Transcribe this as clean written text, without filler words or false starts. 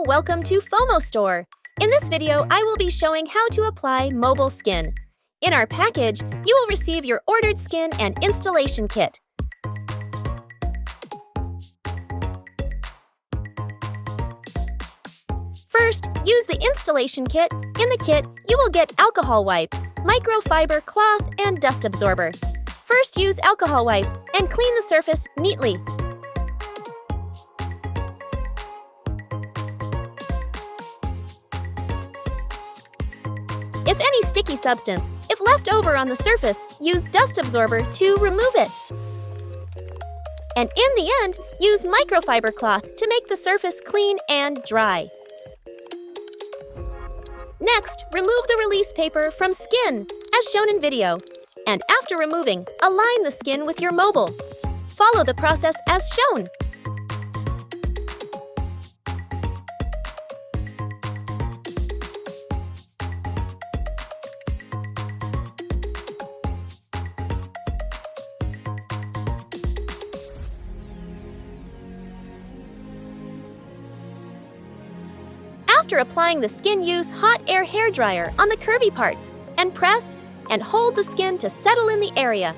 welcome to Fomo Store. In this video, I will be showing how to apply mobile skin. In our package, you will receive your ordered skin and installation kit. First, use the installation kit. In the kit, you will get alcohol wipe, microfiber cloth, and dust absorber. First, use alcohol wipe and clean the surface neatly. If any sticky substance, if left over on the surface, use dust absorber to remove it. And in the end, use microfiber cloth to make the surface clean and dry. Next, remove the release paper from skin, as shown in video. And after removing, align the skin with your mobile. Follow the process as shown. After applying the skin, use hot air hairdryer on the curvy parts and press and hold the skin to settle in the area.